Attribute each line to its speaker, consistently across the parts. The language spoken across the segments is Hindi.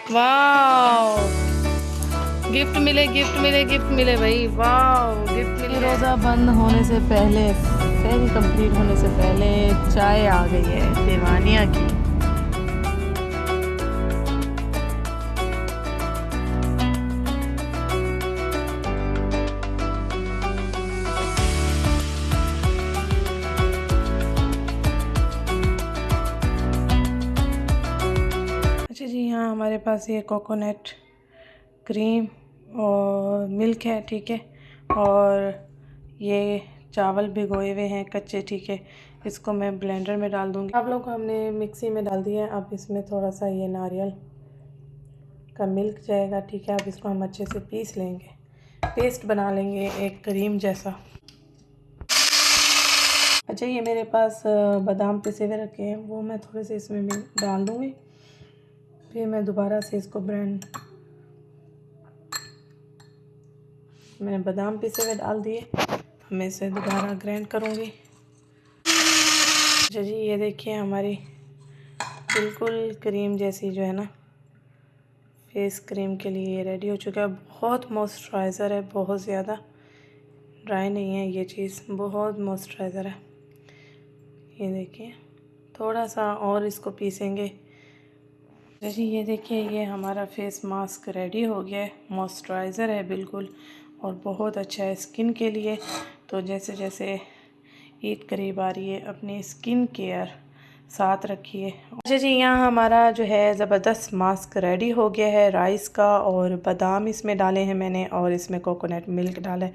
Speaker 1: वाह, गिफ्ट मिले गिफ्ट मिले गिफ्ट मिले भाई, वाह गिफ्ट मिल
Speaker 2: ये
Speaker 1: गया।
Speaker 2: रोज़ा बंद होने से पहले, सहरी कंप्लीट होने से पहले चाय आ गई है दीवानिया की।
Speaker 1: अच्छा जी, यहाँ हमारे पास ये कोकोनट क्रीम और मिल्क है, ठीक है। और ये चावल भिगोए हुए हैं कच्चे, ठीक है। इसको मैं ब्लेंडर में डाल दूँगी। आप लोग को हमने मिक्सी में डाल दिया है। अब इसमें थोड़ा सा ये नारियल का मिल्क जाएगा, ठीक है। अब इसको हम अच्छे से पीस लेंगे, पेस्ट बना लेंगे एक क्रीम जैसा। अच्छा, ये मेरे पास बादाम पिसे हुए रखे हैं, वो मैं थोड़े से इसमें डाल दूँगी। फिर मैं दोबारा से इसको मैंने बादाम पिसे हुए डाल दिए, मैं इसे दोबारा ग्राइंड करूँगी। अच्छा जी, ये देखिए हमारी बिल्कुल क्रीम जैसी जो है ना, फेस क्रीम के लिए रेडी हो चुका है। बहुत मॉइस्चराइज़र है, बहुत ज़्यादा ड्राई नहीं है ये चीज़, बहुत मॉइस्चराइज़र है। ये देखिए, थोड़ा सा और इसको पीसेंगे। जी ये देखिए, ये हमारा फेस मास्क रेडी हो गया है। मॉइस्चराइज़र है बिल्कुल, और बहुत अच्छा है स्किन के लिए। तो जैसे जैसे ईद करीब आ रही है, अपनी स्किन केयर साथ रखिए। अच्छा जी, यहाँ हमारा जो है ज़बरदस्त मास्क रेडी हो गया है राइस का, और बादाम इसमें डाले हैं मैंने, और इसमें कोकोनट मिल्क डाला है।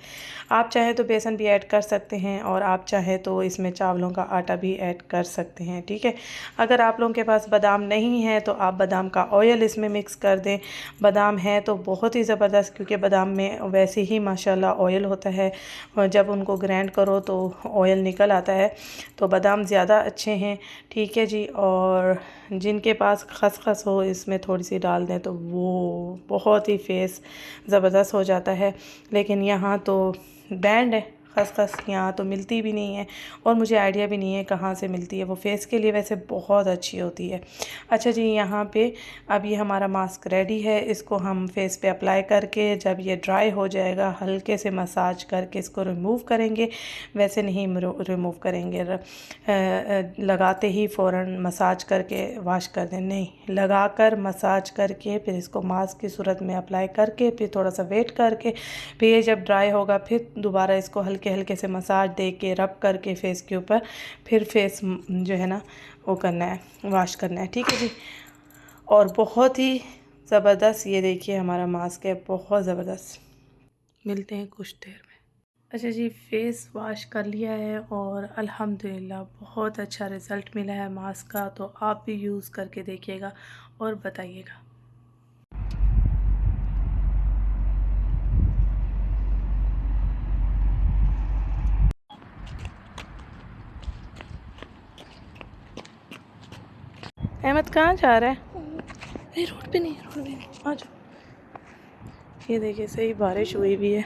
Speaker 1: आप चाहें तो बेसन भी ऐड कर सकते हैं, और आप चाहें तो इसमें चावलों का आटा भी ऐड कर सकते हैं, ठीक है। अगर आप लोगों के पास बादाम नहीं है तो आप बादाम का ऑयल इसमें मिक्स कर दें। बादाम है तो बहुत ही ज़बरदस्त, क्योंकि बादाम में वैसे ही माशाल्लाह ऑयल होता है, और जब उनको ग्राइंड करो तो ऑयल निकल आता है। तो बादाम ज़्यादा अच्छे हैं, ठीक है जी। और जिनके पास खसखस हो इसमें थोड़ी सी डाल दें तो वो बहुत ही फेस ज़बरदस्त हो जाता है। लेकिन यहाँ तो बैंड है, खसखस यहाँ तो मिलती भी नहीं है, और मुझे आइडिया भी नहीं है कहाँ से मिलती है। वो फेस के लिए वैसे बहुत अच्छी होती है। अच्छा जी, यहाँ पे अब ये हमारा मास्क रेडी है। इसको हम फेस पे अप्लाई करके जब ये ड्राई हो जाएगा, हल्के से मसाज करके इसको रिमूव करेंगे। वैसे नहीं रिमूव करेंगे, लगाते ही फ़ौरन मसाज करके वाश कर दें, नहीं, लगाकर मसाज करके फिर इसको मास्क की सूरत में अप्लाई करके फिर थोड़ा सा वेट करके फिर ये जब ड्राई होगा फिर दोबारा इसको हल्के हल्के से मसाज दे के रब करके फेस के ऊपर फिर फेस जो है ना वो करना है, वाश करना है, ठीक है जी। और बहुत ही ज़बरदस्त ये देखिए हमारा मास्क है, बहुत ज़बरदस्त। मिलते हैं कुछ देर में। अच्छा जी, फेस वॉश कर लिया है और अल्हम्दुलिल्लाह बहुत अच्छा रिज़ल्ट मिला है मास्क का। तो आप भी यूज़ करके देखिएगा और बताइएगा। अहमद कहाँ जा रहा है? नहीं, रोड पे नहीं, रोड पे नहीं, आ जाओ। ये देखिए, सही बारिश हुई भी है,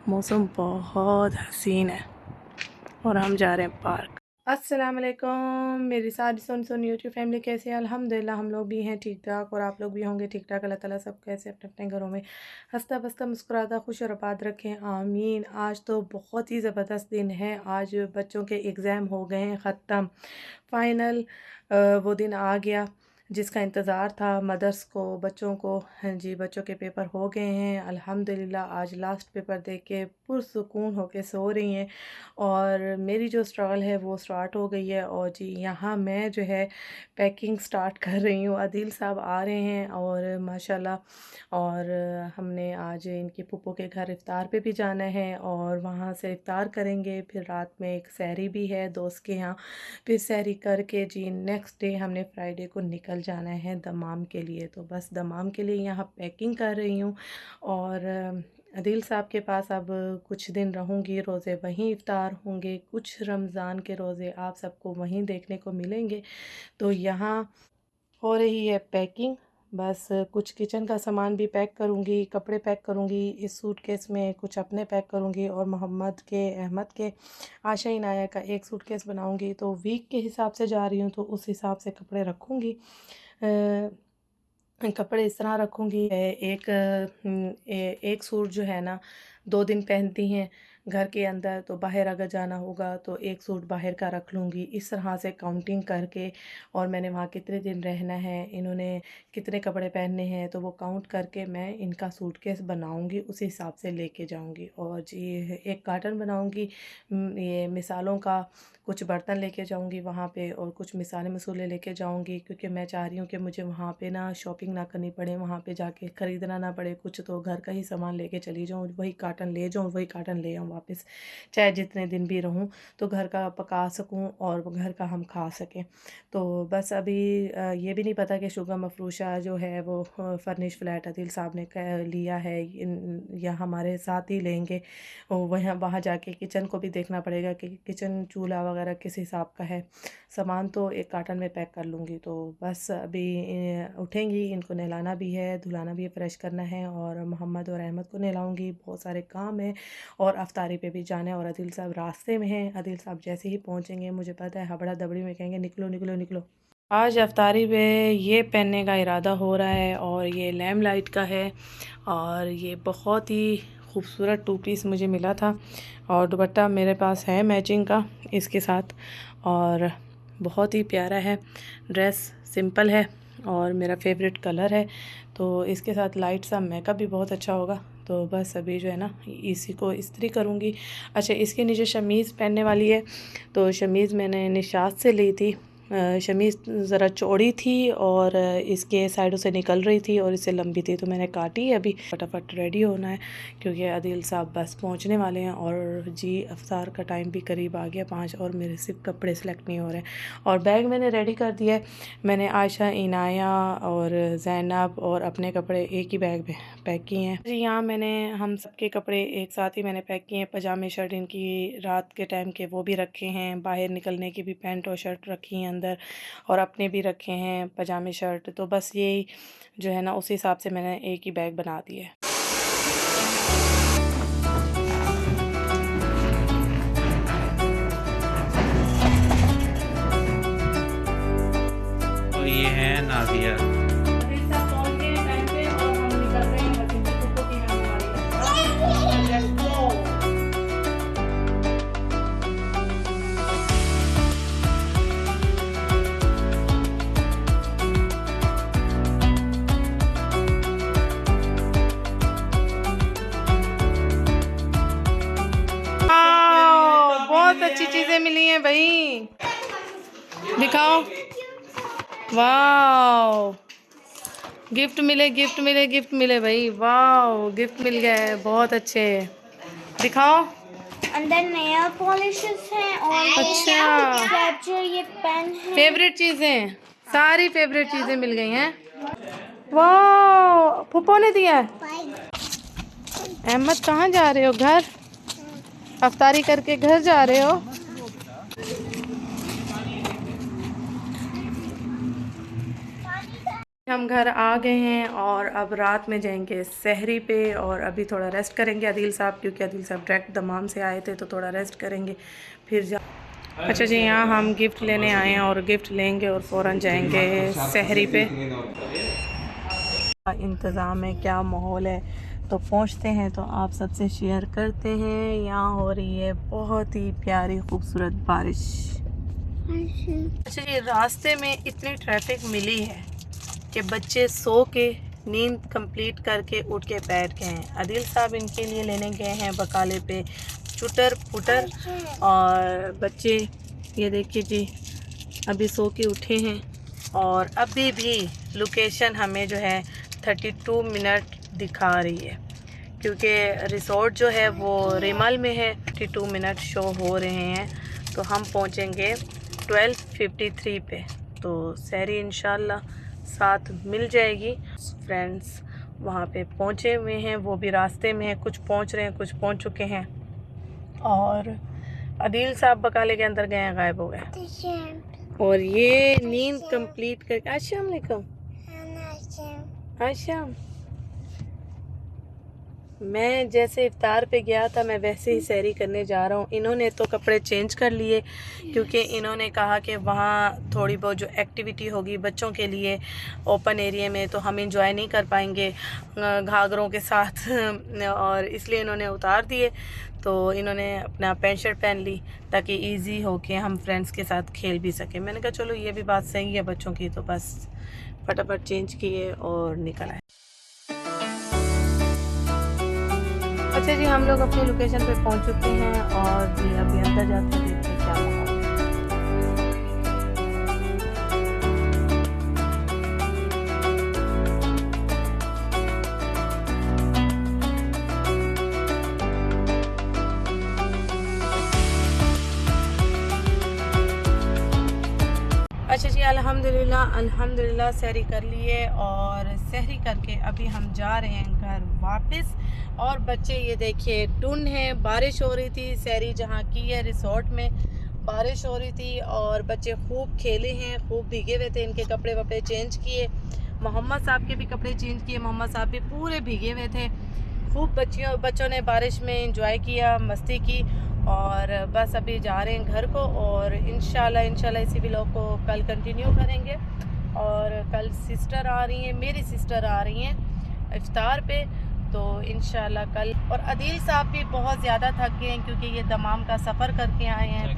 Speaker 1: मौसम बहुत हसीन है, और हम जा रहे हैं पार्क। अस्सलाम वालेकुम मेरी सारी सोनी यूट्यूब फैमिली, कैसे हैं? अल्हम्दुलिल्लाह हम लोग भी हैं ठीक ठाक, और आप लोग भी होंगे ठीक ठाक। अल्लाह ताला सब कैसे अपने अपने घरों में हंसता बसता मुस्कुराता खुश और आबाद रखें, आमीन। आज तो बहुत ही ज़बरदस्त दिन है। आज बच्चों के एग्ज़ाम हो गए हैं ख़त्म, फाइनल। वो दिन आ गया जिसका इंतज़ार था मदर्स को, बच्चों को। हाँ जी, बच्चों के पेपर हो गए हैं अल्हम्दुलिल्लाह। आज लास्ट पेपर दे के पुरसुकून होके सो रही हैं, और मेरी जो स्ट्रगल है वो स्टार्ट हो गई है। और जी यहाँ मैं जो है पैकिंग स्टार्ट कर रही हूँ। आदिल साहब आ रहे हैं और माशाल्लाह, और हमने आज इनकी फूफो के घर इफ़्तार पे भी जाना है, और वहाँ से इफ़्तार करेंगे। फिर रात में एक सहरी भी है दोस्त के यहाँ, फिर सहरी करके जी नेक्स्ट डे हमने फ्राइडे को निकल जाना है दमाम के लिए। तो बस दमाम के लिए यहाँ पैकिंग कर रही हूँ। और अदील साहब के पास अब कुछ दिन रहूँगी, रोज़े वहीं इफ़्तार होंगे, कुछ रमज़ान के रोज़े आप सबको वहीं देखने को मिलेंगे। तो यहाँ हो रही है पैकिंग, बस कुछ किचन का सामान भी पैक करूँगी, कपड़े पैक करूँगी, इस सूटकेस में कुछ अपने पैक करूँगी, और मोहम्मद के, अहमद के, आशा इनाया का एक सूटकेस बनाऊँगी। तो वीक के हिसाब से जा रही हूँ तो उस हिसाब से कपड़े रखूँगी। कपड़े इस तरह रखूँगी। एक सूट जो है ना 2 दिन पहनती हैं घर के अंदर, तो बाहर अगर जाना होगा तो एक सूट बाहर का रख लूँगी। इस तरह से काउंटिंग करके, और मैंने वहाँ कितने दिन रहना है, इन्होंने कितने कपड़े पहनने हैं, तो वो काउंट करके मैं इनका सूटकेस बनाऊँगी, उसी हिसाब से लेके जाऊँगी। और जी एक कार्टन बनाऊँगी ये मिसालों का, कुछ बर्तन लेके जाऊँगी वहाँ पे, और कुछ मिसाले मसूले लेके जाऊँगी, क्योंकि मैं चाह रही हूँ कि मुझे वहाँ पे ना शॉपिंग ना करनी पड़े, वहाँ पे जाके ख़रीदना ना पड़े कुछ, तो घर का ही सामान लेके चली जाऊँ, वही कार्टन ले जाऊँ, वही कार्टन ले आऊँ वापस, चाहे जितने दिन भी रहूँ, तो घर का पका सकूँ और घर का हम खा सकें। तो बस अभी ये भी नहीं पता कि शुगर मफरूशा जो है वो फर्निश फ्लैट अदील साहब ने लिया है या हमारे साथ ही लेंगे। वहाँ वहाँ जाके किचन को भी देखना पड़ेगा कि किचन चूल्हा वगैरह किस हिसाब का है। सामान तो एक कार्टन में पैक कर लूँगी। तो बस अभी उठेंगी, इनको नहलाना भी है, धुलाना भी है, फ्रेश करना है, और मोहम्मद और अहमद को नहलाऊँगी। बहुत सारे काम हैं और अफ्तारी पे भी जाना है, और अदील साहब रास्ते में हैं। अदील साहब जैसे ही पहुँचेंगे मुझे पता है हबड़ा दबड़ी में कहेंगे निकलो निकलो निकलो। आज अफ्तारी पे ये पहनने का इरादा हो रहा है, और ये लैम्प लाइट का है, और ये बहुत ही खूबसूरत 2 पीस मुझे मिला था, और दुपट्टा मेरे पास है मैचिंग का इसके साथ, और बहुत ही प्यारा है। ड्रेस सिंपल है और मेरा फेवरेट कलर है, तो इसके साथ लाइट सा मेकअप भी बहुत अच्छा होगा। तो बस अभी जो है ना इसी को इस्त्री करूँगी। अच्छा, इसके नीचे शमीज़ पहनने वाली है, तो शमीज़ मैंने निशात से ली थी। शमीज़ ज़रा चौड़ी थी और इसके साइडों से निकल रही थी और इससे लंबी थी, तो मैंने काटी। अभी फटाफट रेडी होना है क्योंकि आदिल साहब बस पहुंचने वाले हैं, और जी अफ्तार का टाइम भी करीब आ गया 5, और मेरे सिर्फ कपड़े सेलेक्ट नहीं हो रहे हैं। और बैग मैंने रेडी कर दिया है। मैंने आयशा, इनाया और ज़ैनब और अपने कपड़े एक ही बैग में पैक किए हैं जी। यहाँ मैंने हम सबके कपड़े एक साथ ही मैंने पैक किए हैं। पजामे शर्ट इनकी रात के टाइम के वो भी रखे हैं, बाहर निकलने की भी पैंट और शर्ट रखी हैं अंदर, और अपने भी रखे हैं पजामे शर्ट। तो बस यही जो है ना उसी हिसाब से मैंने एक ही बैग बना दिया है।
Speaker 3: तो ये है नादिया।
Speaker 1: बहुत अच्छी चीजें मिली हैं भाई, दिखाओ। वाओ, गिफ्ट मिले गिफ्ट मिले गिफ्ट मिले भाई, वाओ गिफ्ट मिल गया है, बहुत अच्छे। दिखाओ।
Speaker 4: अंदर नेल पॉलिशेस हैं और
Speaker 1: अच्छा,
Speaker 4: स्ट्रेचर, ये पेन है।
Speaker 1: फेवरेट चीजें, सारी फेवरेट चीजें मिल गई हैं। वाओ, फूफो ने दिया है। अहमद कहाँ जा रहे हो? घर अफ्तारी करके घर जा रहे हो? हम घर आ गए हैं और अब रात में जाएंगे सहरी पे, और अभी थोड़ा रेस्ट करेंगे आदिल साहब, क्योंकि आदिल साहब डायरेक्ट दमाम से आए थे, तो थोड़ा रेस्ट करेंगे फिर जा। अच्छा जी, यहाँ हम गिफ्ट लेने आए हैं और गिफ्ट लेंगे और फ़ौरन जाएंगे सहरी पे। इंतज़ाम है, क्या माहौल है, तो पहुँचते हैं तो आप सबसे शेयर करते हैं। यहाँ हो रही है बहुत ही प्यारी खूबसूरत बारिश। अच्छा जी, रास्ते में इतनी ट्रैफिक मिली है कि बच्चे सो के नींद कंप्लीट करके उठ के बैठ गए हैं। आदिल साहब इनके लिए लेने गए हैं बकाले पे चुटर पुटर, और बच्चे ये देखिए जी अभी सो के उठे हैं, और अभी भी लोकेशन हमें जो है 32 मिनट दिखा रही है, क्योंकि रिसोर्ट जो है वो रिमल में है। 32 मिनट शो हो रहे हैं, तो हम पहुँचेंगे 12:53 पे, तो सहरी इंशाल्लाह साथ मिल जाएगी। फ्रेंड्स वहाँ पे पहुँचे हुए हैं, वो भी रास्ते में हैं, कुछ पहुँच रहे हैं, कुछ पहुँच चुके हैं, और आदिल साहब बकाले के अंदर गए हैं, गायब हो गए। और ये नींद कंप्लीट करके अस्सलाम वालेकुम आशाम, मैं जैसे इफ्तार पे गया था मैं वैसे ही सहरी करने जा रहा हूँ। इन्होंने तो कपड़े चेंज कर लिए क्योंकि इन्होंने कहा कि वहाँ थोड़ी बहुत जो एक्टिविटी होगी बच्चों के लिए ओपन एरिया में तो हम इंजॉय नहीं कर पाएंगे घाघरों के साथ और इसलिए इन्होंने उतार दिए। तो इन्होंने अपना पैंट शर्ट पहन ली ताकि इजी हो के हम फ्रेंड्स के साथ खेल भी सकें। मैंने कहा चलो ये भी बात सही है बच्चों की, तो बस फटाफट चेंज किए और निकल आए। अच्छा जी, हम लोग अपनी लोकेशन पे पहुंच चुके हैं और जी अभी अंदर जाते हैं, देखते हैं क्या माहौल है। अच्छा जी, अल्हम्दुलिल्लाह सहरी कर लिए और सहरी करके अभी हम जा रहे हैं घर वापस। और बच्चे ये देखिए टुन है, बारिश हो रही थी, सहरी जहाँ की है रिसोर्ट में बारिश हो रही थी और बच्चे खूब खेले हैं, खूब भीगे हुए थे। इनके कपड़े वपड़े चेंज किए, मोहम्मद साहब के भी कपड़े चेंज किए, मोहम्मद साहब भी पूरे भीगे हुए थे। खूब बच्चों ने बारिश में एंजॉय किया, मस्ती की और बस अभी जा रहे हैं घर को। और इंशाल्लाह इसी व्लॉग को कल कंटिन्यू करेंगे। और कल सिस्टर आ रही हैं, मेरी सिस्टर आ रही हैं इफ्तार पे, तो इंशाल्लाह कल। और अदील साहब भी बहुत ज़्यादा थक गए हैं क्योंकि ये दमाम का सफ़र करके आए हैं।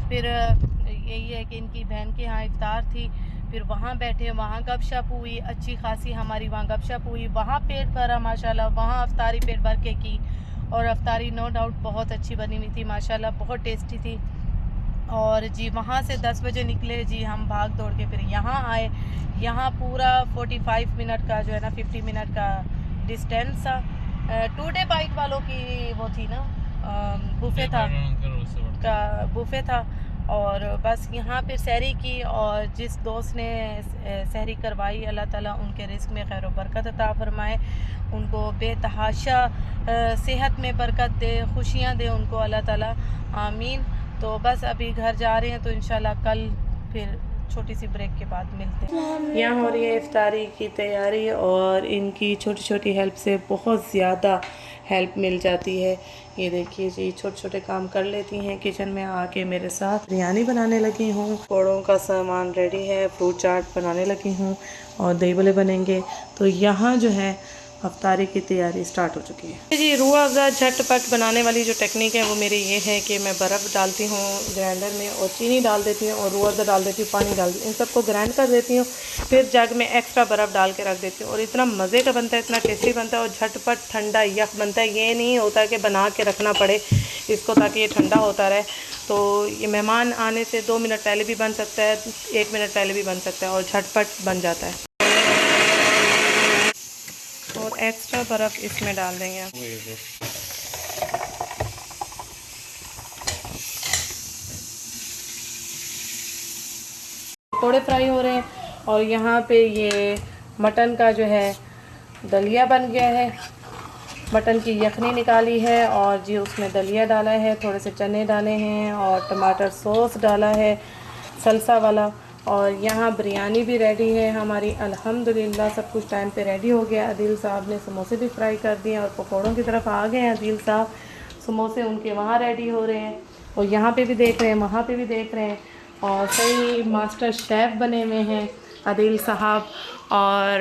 Speaker 1: फिर यही है कि इनकी बहन के यहाँ इफ्तार थी, फिर वहाँ बैठे, वहाँ गपशप हुई अच्छी खासी, हमारी वहाँ गपशप हुई, वहाँ पेट भरा माशाल्लाह, वहाँ अफ्तारी पेट भर के की। और अफ्तारी नो डाउट बहुत अच्छी बनी हुई थी माशाल्लाह, बहुत टेस्टी थी। और जी वहाँ से 10 बजे निकले जी हम भाग दौड़ के, फिर यहाँ आए। यहाँ पूरा 45 मिनट का जो है ना 50 मिनट का डिस्टेंस था। 2 डे बाइक वालों की वो थी ना, बुफे था। और बस यहाँ पे सहरी की और जिस दोस्त ने सहरी करवाई अल्लाह ताला उनके रिस्क में खैर बरकत अता फरमाए, उनको बेतहाशा सेहत में बरकत दे, खुशियाँ दे उनको अल्लाह ताला, आमीन। तो बस अभी घर जा रहे हैं, तो इंशाल्लाह कल फिर छोटी सी ब्रेक के बाद मिलते हैं। यहाँ हो रही है इफ्तारी की तैयारी और इनकी छोटी छोटी हेल्प से बहुत ज़्यादा हेल्प मिल जाती है। ये देखिए जी छोटे छोटे काम कर लेती हैं किचन में आके मेरे साथ। बिरयानी बनाने लगी हूँ, पकौड़ों का सामान रेडी है, फ्रूट चाट बनाने लगी हूँ और दही बड़े बनेंगे। तो यहाँ जो है अफ्तारी की तैयारी स्टार्ट हो चुकी है जी। रूह अफ़ज़ा झटपट बनाने वाली जो टेक्निक है वो मेरी ये है कि मैं बर्फ़ डालती हूँ ग्राइंडर में और चीनी डाल देती हूँ और रूह अफ़ज़ा डाल देती हूँ, पानी डाल इन सबको ग्राइंड कर देती हूँ, फिर जग में एक्स्ट्रा बर्फ़ डाल के रख देती हूँ और इतना मज़े का बनता है, इतना टेस्टी बनता है और झटपट ठंडा यख बनता है। ये नहीं होता कि बना के रखना पड़े इसको ताकि ये ठंडा होता रहे। तो ये मेहमान आने से 2 मिनट पहले भी बन सकता है, 1 मिनट पहले भी बन सकता है और झटपट बन जाता है। और एक्स्ट्रा बर्फ़ इसमें डाल देंगे आप। पकौड़े फ्राई हो रहे हैं और यहाँ पे ये मटन का जो है दलिया बन गया है। मटन की यखनी निकाली है और जी उसमें दलिया डाला है, थोड़े से चने डाले हैं और टमाटर सॉस डाला है सल्सा वाला। और यहाँ बिरयानी भी रेडी है हमारी, अल्हम्दुलिल्लाह सब कुछ टाइम पे रेडी हो गया। अदील साहब ने समोसे भी फ्राई कर दिए और पकौड़ों की तरफ आ गए हैं अदील साहब। समोसे उनके वहाँ रेडी हो रहे हैं और यहाँ पे भी देख रहे हैं, वहाँ पे भी देख रहे हैं और सही मास्टर शेफ़ बने हुए हैं अदील साहब। और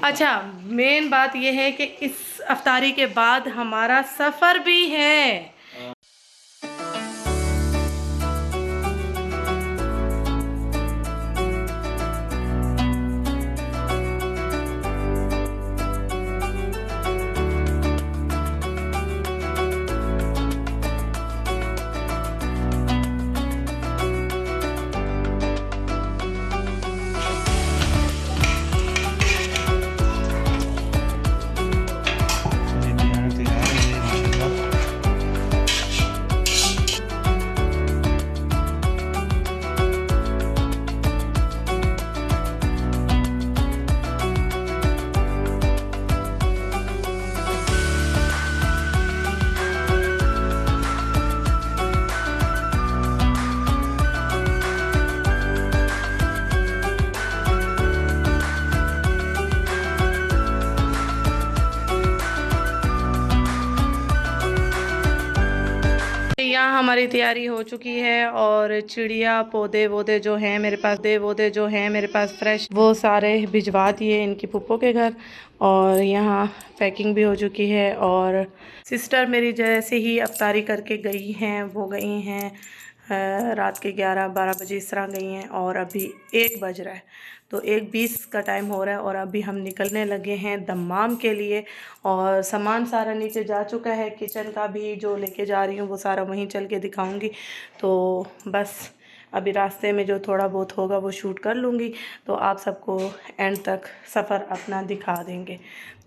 Speaker 1: अच्छा मेन बात यह है कि इस अफ्तारी के बाद हमारा सफ़र भी है। यहाँ हमारी तैयारी हो चुकी है और चिड़िया पौधे वोधे जो हैं मेरे पास फ्रेश वो सारे भिजवा दिए इनकी पुप्पो के घर। और यहाँ पैकिंग भी हो चुकी है और सिस्टर मेरी जैसे ही अफ्तारी करके गई हैं वो गई हैं रात के 11-12 बजे इस तरह गई हैं और अभी 1 बज रहा है, तो 1:20 का टाइम हो रहा है और अभी हम निकलने लगे हैं दम्माम के लिए। और सामान सारा नीचे जा चुका है, किचन का भी जो लेके जा रही हूँ वो सारा वहीं चल के दिखाऊंगी। तो बस अभी रास्ते में जो थोड़ा बहुत होगा वो शूट कर लूँगी, तो आप सबको एंड तक सफ़र अपना दिखा देंगे।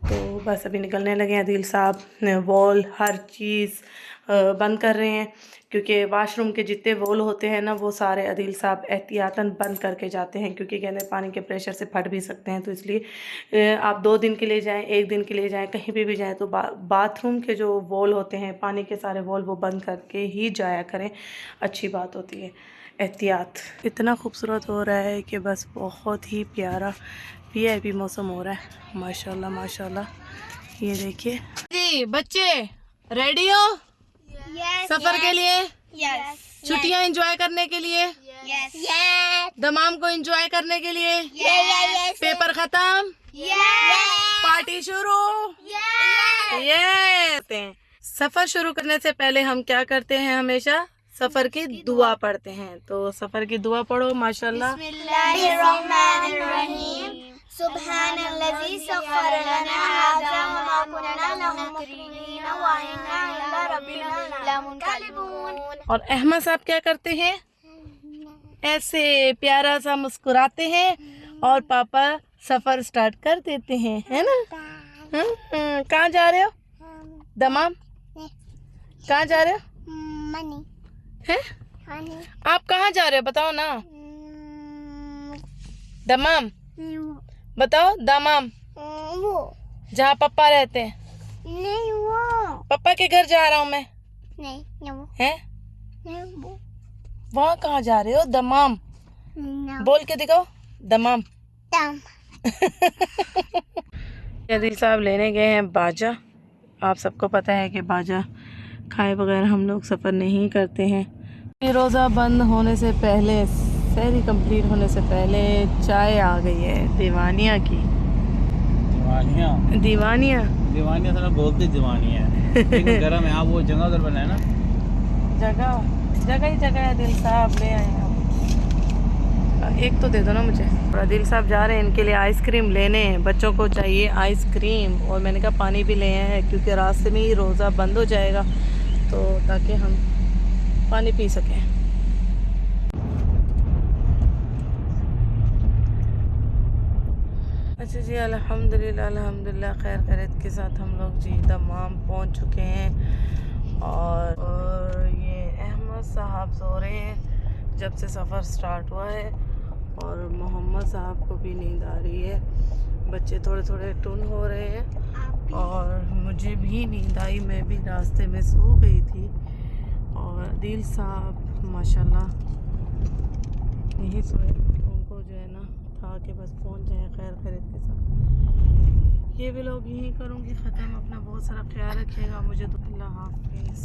Speaker 1: तो बस अभी निकलने लगे हैं। अदील साहब वॉल हर चीज़ बंद कर रहे हैं, क्योंकि वाशरूम के जितने वॉल होते हैं ना वो सारे अदील साहब एहतियातन बंद करके जाते हैं, क्योंकि कहते हैं पानी के प्रेशर से फट भी सकते हैं। तो इसलिए आप 2 दिन के लिए जाएं, 1 दिन के लिए जाएं, कहीं भी जाएं तो बाथरूम के जो वॉल होते हैं पानी के सारे वॉल वो बंद करके ही जाया करें, अच्छी बात होती है एहतियात। इतना खूबसूरत हो रहा है कि बस बहुत ही प्यारा VIP मौसम हो रहा है, माशाल्लाह माशाल्लाह। ये देखिए
Speaker 2: जी बच्चे रेडी हो सफर के लिए, छुट्टियां एंजॉय करने के लिए, दमाम को एंजॉय करने के लिए, पेपर खत्म, पार्टी शुरू। ये सफर शुरू करने से पहले हम क्या करते हैं, हमेशा सफर की दुआ पढ़ते हैं। तो सफर की दुआ पढ़ो माशाल्लाह। और अहमद साहब क्या करते हैं, ऐसे प्यारा सा मुस्कुराते हैं और पापा सफर स्टार्ट कर देते हैं, है ना। कहाँ जा रहे हो दमाम, कहाँ जा रहे हो हैं? आप कहाँ जा रहे हो बताओ ना, दमाम बताओ, दमाम जहाँ पापा रहते हैं।
Speaker 4: नहीं वो
Speaker 2: पापा के घर जा रहा हूँ मैं।
Speaker 4: नहीं वो
Speaker 2: हैं
Speaker 4: वो
Speaker 2: वहाँ कहाँ जा रहे हो, दमाम बोल के दिखाओ, दमाम। अदील साहब लेने गए हैं बाजा। आप सबको पता है कि बाजा खाए बगैर हम लोग सफ़र नहीं करते हैं। रोज़ा बंद होने से पहले, सहरी कंप्लीट होने से पहले चाय आ गई है दीवानिया की। दीवानिया
Speaker 3: तो बोलते दीवानिया है। गर्म है, आप वो जगह उधर बनाए ना,
Speaker 2: जगह है। दिल साहब ले आए हम, एक तो दे दो ना मुझे। और दिल साहब जा रहे हैं इनके लिए आइसक्रीम लेने, बच्चों को चाहिए आइसक्रीम। और मैंने कहा पानी भी ले आए हैं, क्योंकि रास्ते में ही रोज़ा बंद हो जाएगा, तो ताकि हम पानी पी सकें। अच्छा जी, अल्हम्दुलिल्लाह खैर खैरियत के साथ हम लोग जी दमाम पहुंच चुके हैं। और ये अहमद साहब सो रहे हैं जब से सफ़र स्टार्ट हुआ है, और मोहम्मद साहब को भी नींद आ रही है। बच्चे थोड़े थोड़े टुन हो रहे हैं और मुझे भी नींद आई, मैं भी रास्ते में सो गई थी। और दिल साहब माशाल्लाह यही सोए, उनको जो है ना था कि बस पहुंच जाए खैर खैरियत के साथ। ये भी लोग यहीं करूँगी ख़त्म। अपना बहुत सारा ख्याल रखिएगा, मुझे तो अल्लाह हाफ़िज़।